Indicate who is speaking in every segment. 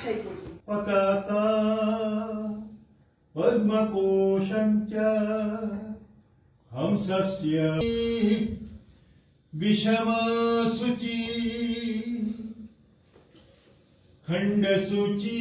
Speaker 1: বাসায় করি।
Speaker 2: পতাকা পদ্মকোশঞ্চ হংসস্য বিষমসূচি খণ্ডসূচি।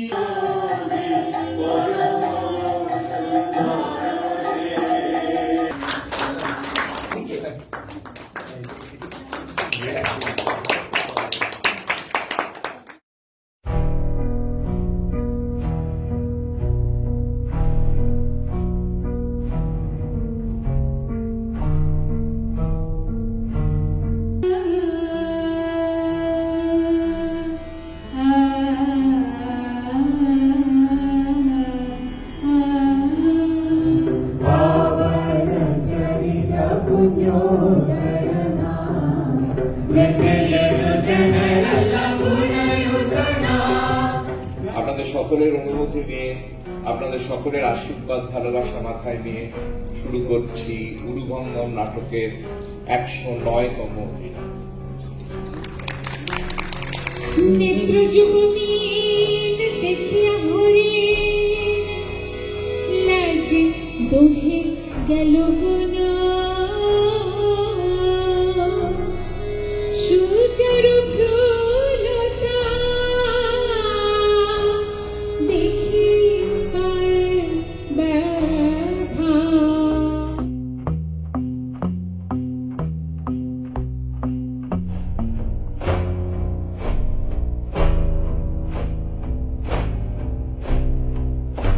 Speaker 3: আপনাদের সকলের অনুমতি নিয়ে, আপনাদের সকলের আশীর্বাদ ভালোবাসা মাথায় নিয়ে শুরু করছি উরুভঙ্গম নাটকের 109তম
Speaker 4: দোহে গেল সুচারু ভ্রূলতা দেখি পায় ব্যথা।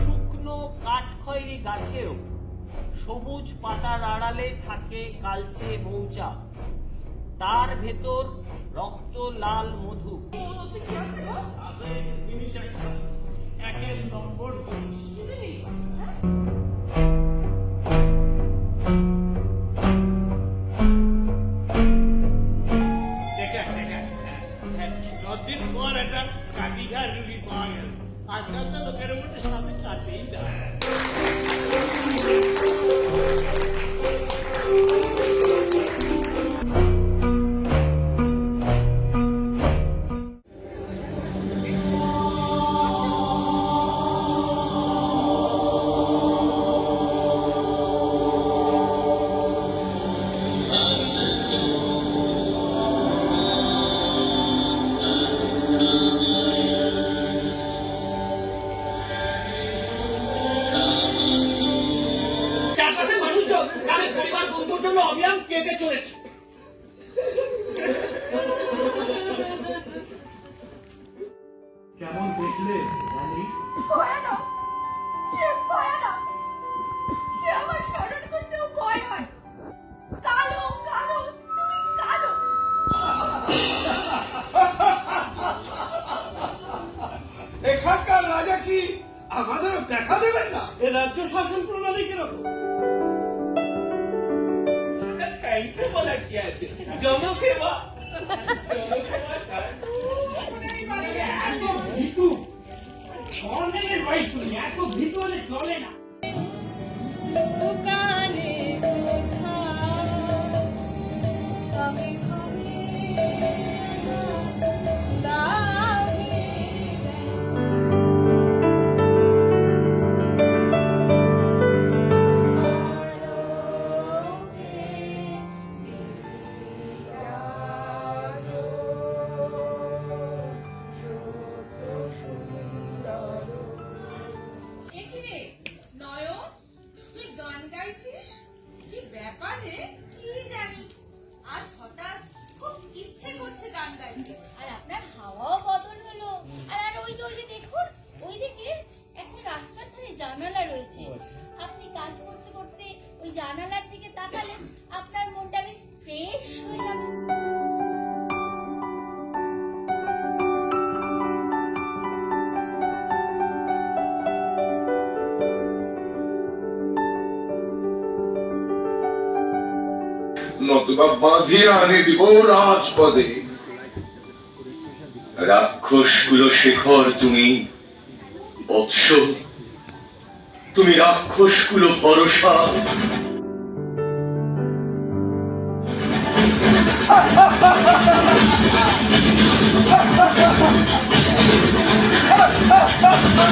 Speaker 5: শুকনো কাঠখয়েরি গাছেও সবুজ পাতার আড়ালে থাকে কালচে মৌচাক, তার ভেতর রক্ত লাল মধু। একের নম্বর
Speaker 6: দিন পর একটা কাটিঘার রুগী পাওয়া গেল। আজকাল তো লোকের মধ্যে সামনে কাটেই না।
Speaker 5: অবিরাম কেটে চলেছে।
Speaker 2: কেমন দেখলে
Speaker 1: ভয়ানক, সে ভয়ানক, সে আমার স্মরণ করতেও ভয় হয়। কালো কালো, তুমি কালো।
Speaker 6: এখানকার রাজা কি আমাদেরও দেখা দেবেন না? এ রাজ্য শাসন প্রণালী কিরকম? থ্যাংক ইউ বলার কি আছে, জনসেবা। এত ভীতু স্বর্ণের ভাই, তুমি এত ভীতু হলে চলে না।
Speaker 1: কি ব্যাপার রে? কি জানি আজ হঠাৎ খুব ইচ্ছে করছে গান গাইতে।
Speaker 4: আর আপনার হাওয়াও বদল হলো। আর ওই যে দেখুন, ওইদিকে একটা রাস্তার ধারে জানালা রয়েছে। আপনি কাজ করতে করতে ওই জানালার দিকে তাকালে আপনার মনটা বেশ ফ্রেশ হয়ে যাবে।
Speaker 7: নতুবা বাঁধিয়ে আনে দিব রাজপদে। রাক্ষসকুল শেখর তুমি বৎস, তুমি রাক্ষসকুল ভরসা।
Speaker 1: বাবা,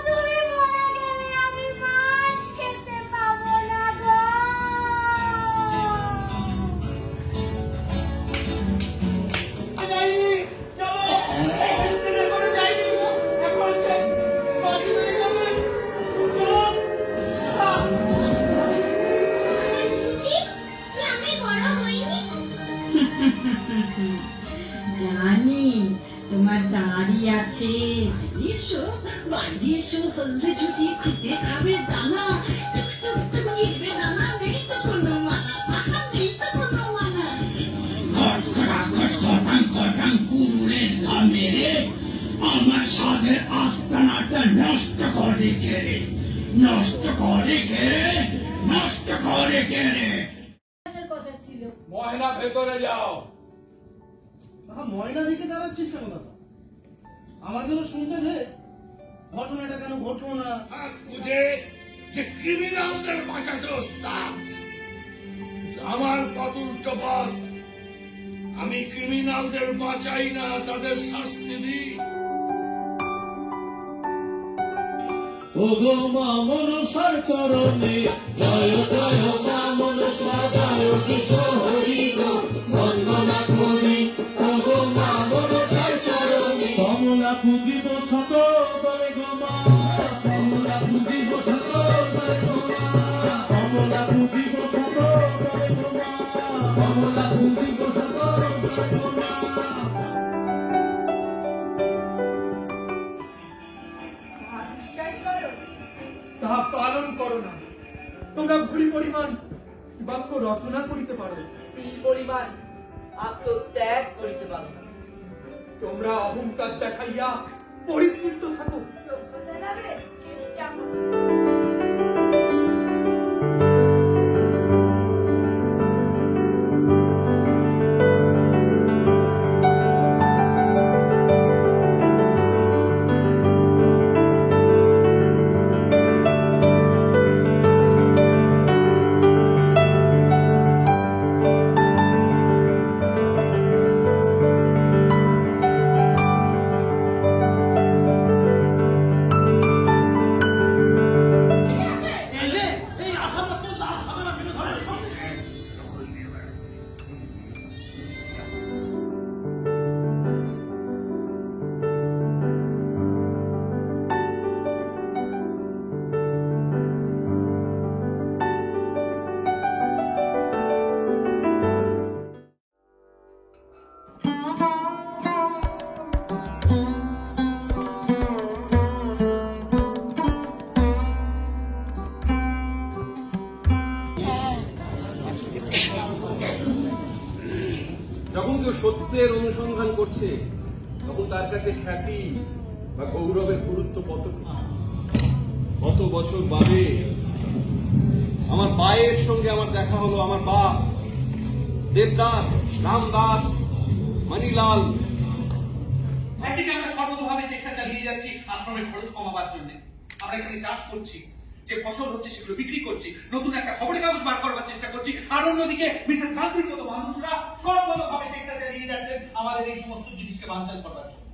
Speaker 1: তুমি মরে গেলে আমি মাছ খেতে পাবো না গো।
Speaker 6: যাইনি, চলো। এখানে করে যাইনি। এখন শেষ। বাঁশি হয়ে যাবে। চলো।
Speaker 8: জানি তোমার দাঁড়ি আছে, এসো বাইরে এসো, হলদে চুটি খেতে খাবে দানা, জিতবে দানা, নেই তো কোনো মানা, নেই তো কোনো মানা।
Speaker 6: আমার সাধের আস্তানাটা নষ্ট করে ঘেরে, নষ্ট করে ঘেরে, নষ্ট করে ঘেরে।
Speaker 3: ময়না ভেতরে যাও।
Speaker 6: ময়না দিকে দাঁড়াচ্ছিস কেন দাদা? আমাদেরও শুনতে দে, ঘটনাটা কেন ঘটলো না?
Speaker 3: খুঁজে যে ক্রিমিনালদের বাঁচাতে ওস্তাদ। আমার পথ উল্টো পথ। আমি ক্রিমিনালদের বাঁচাই না, তাদের শাস্তি দিই।
Speaker 6: ওগো মা মনসার চরণে জয় জয় মা মনসা, জয় কিশোরী গো বন্দনা করি। ওগো মা মনসার চরণে কমলা পুজিব শত করে গো মা, কমলা পুজিব শত করে গো মা, কমলা পুজিব শত করে গো মা, কমলা পুজিব শত করে গো মা।
Speaker 1: বিশ্বাস করো,
Speaker 9: তাহা পালন করো না। তোমরা ভুরি পরিমাণ বাক্য রচনা করিতে পারো,
Speaker 5: এই পরিমাণ আত্মত্যাগ করিতে পারো না।
Speaker 9: তোমরা অহংকার দেখাইয়া পরিতৃপ্ত থাকো।
Speaker 1: যোগ্যতা লাভে চেষ্টা করো।
Speaker 6: এই আশাপত্র না হবে না কিন্তু ধরে রেখো।
Speaker 10: যখন কেউ সত্যের অনুসন্ধান করছে তখন তার কাছে খ্যাতি বা গৌরবের গুরুত্ব কত বছর বাদে আমার বায়ের সঙ্গে আমার দেখা হলো। আমার বা দেবদাস, রামদাস, মানিলাল।
Speaker 5: একদিকে আমরা সর্বতভাবে চেষ্টা চালিয়ে যাচ্ছি আশ্রমের খরচ কমাবার জন্য। আমরা এখানে চাষ করছি, যে ফসল হচ্ছে সেগুলো বিক্রি করছি, নতুন একটা খবরের কাগজ বার করবার চেষ্টা করছি। আর অন্যদিকে মিসেস গান্ধীর মতো মানুষরা সর্বতভাবে চেষ্টা চালিয়ে যাচ্ছেন আমাদের এই সমস্ত জিনিসকে বানচাল করবার জন্য।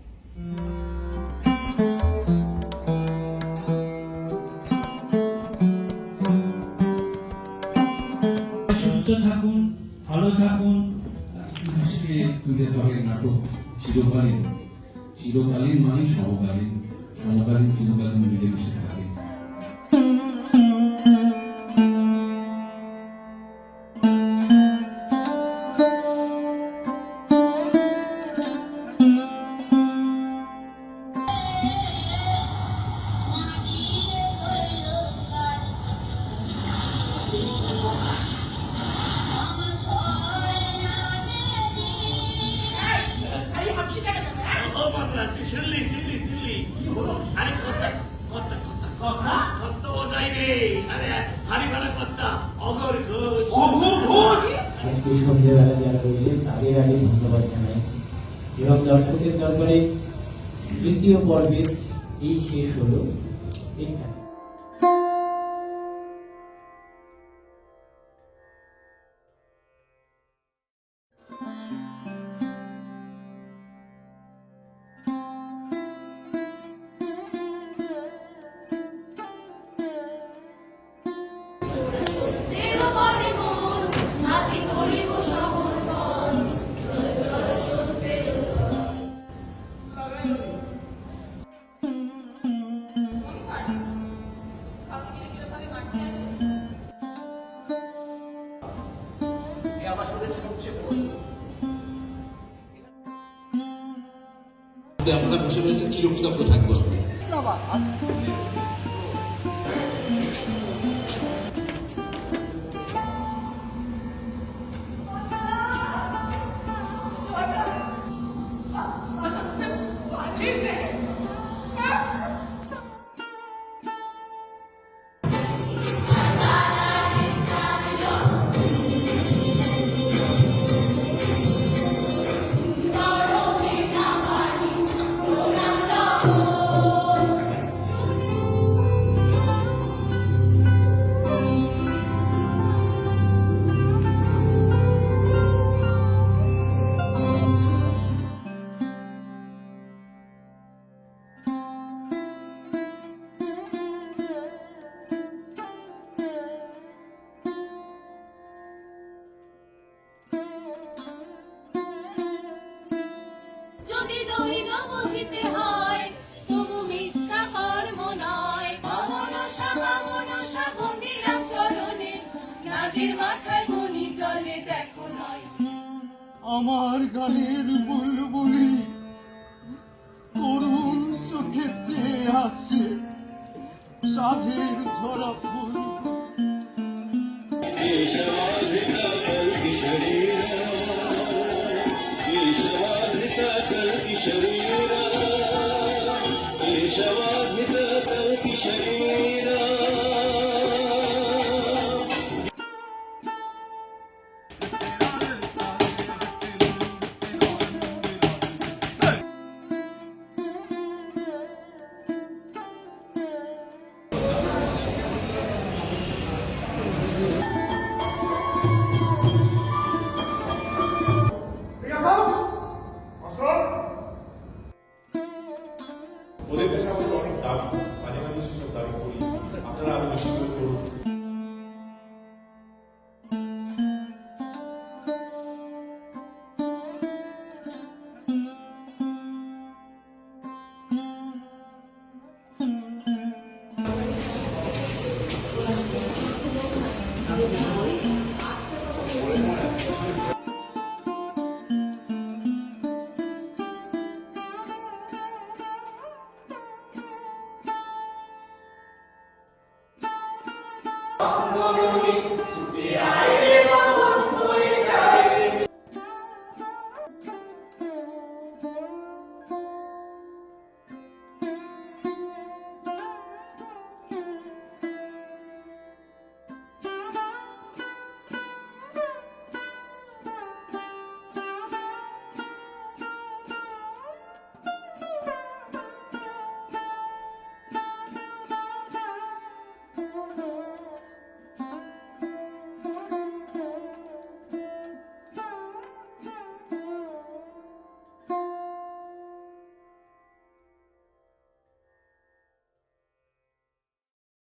Speaker 11: সুস্থ থাকুন, ভালো থাকুন। ইতিহাসকে তুলে ধরে নাটক চিরকালীন, চিরকালীন মানে সমকালীন, সমকালীন চিরকালীন মিলেমিশে থাকে।
Speaker 12: আজকে সন্ধ্যেবেলা যারা রইলেন তাদের আগে ধন্যবাদ জানাই।
Speaker 6: এবং দর্শকের দরবারে দ্বিতীয় পর্বের এই শেষ হলো এখানে।
Speaker 4: সত্যের বলে মন আজি করিব সমর্পণ জয় জয় সত্যের
Speaker 11: আপনারা বসে রয়েছেন, চিরকৃতজ্ঞ থাকবো আমি।
Speaker 4: যদি দৈন বহিতে হয় তবু মিথ্যা কর্ম নয় মনসা বন্দিলাম চরণে নাগের মাথায় মনি জলে দেখো নয়
Speaker 2: আমার গানের বুলবুলি করুণ চোখে চেয়ে আছে সাধের ঝরা ফুল।
Speaker 3: ওদের পেশা